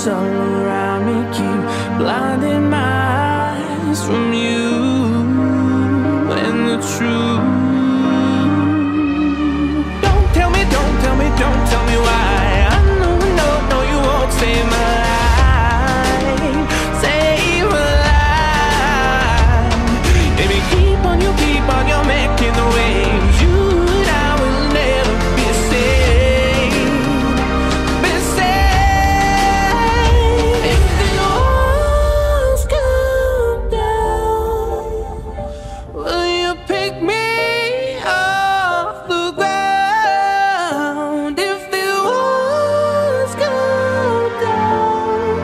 lights all around me keep blinding my eyes from you and the truth. Don't tell me, don't tell me, don't tell me why. I know, no, no, you won't save my life, save my life. Baby, keep on, you're making the waves. You and I will never be saved, be saved. If the walls come down, will you pick me off the ground? If the walls come down,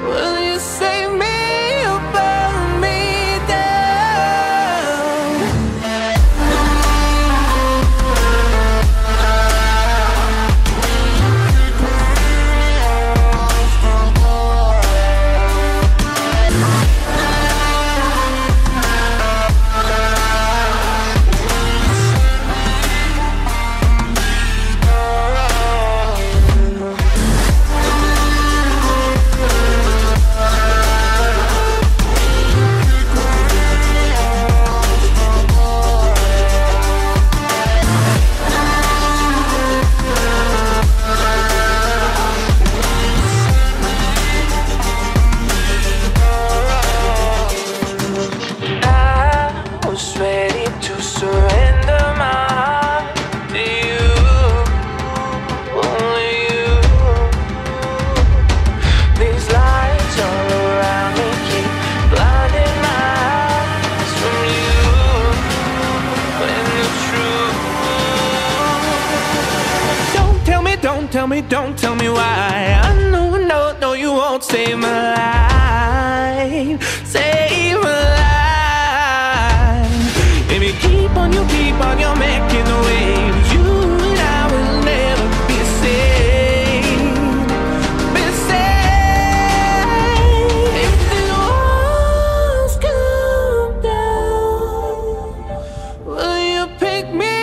will you save me or burn me down? I was ready to surrender my heart to you, only you. These lights all around me keep blinding my eyes from you and the truth. Don't tell me, don't tell me, don't tell me why. I know, no, no, you won't save my life, save my life. Baby, keep on, you're making the waves. You and I will never be saved, be saved. If the walls come down, will you pick me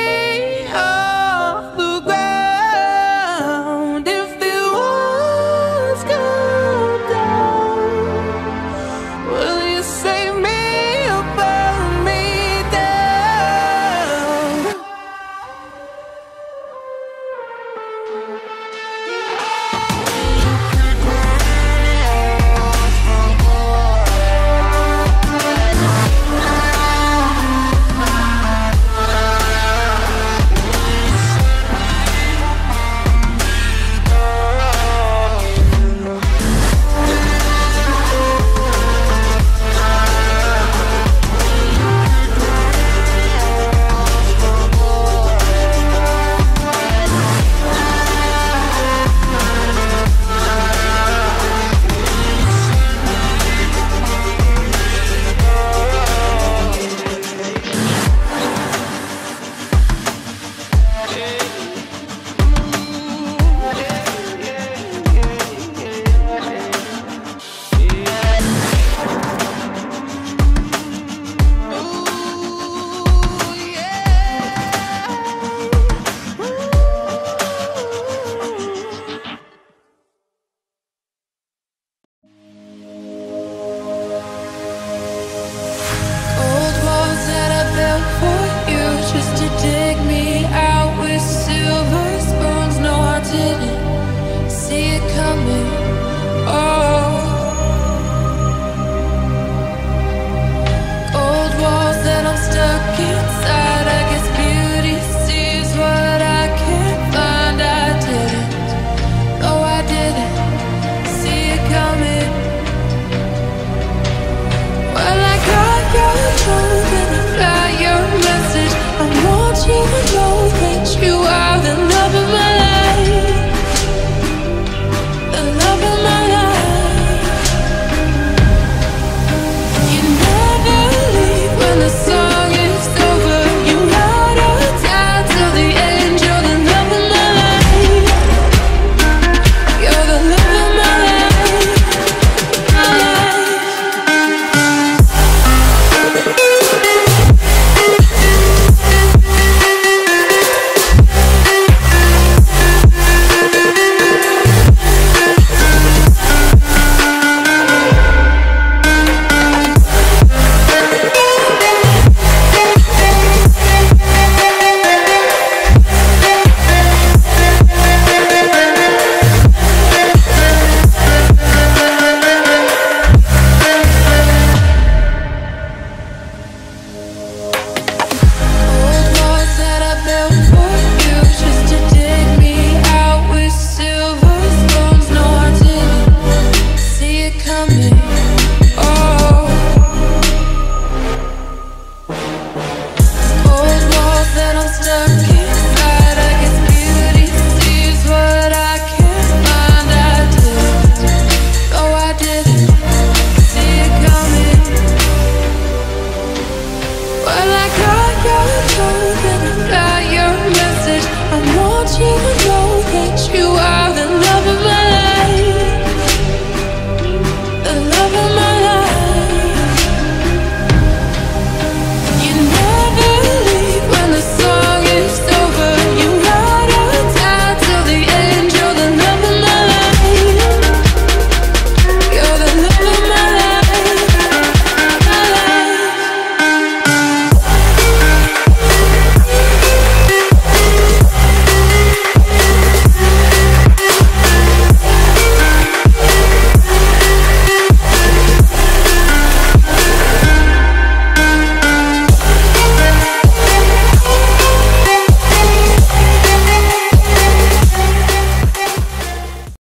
off the ground? If the walls come down, will you save me or burn me down? she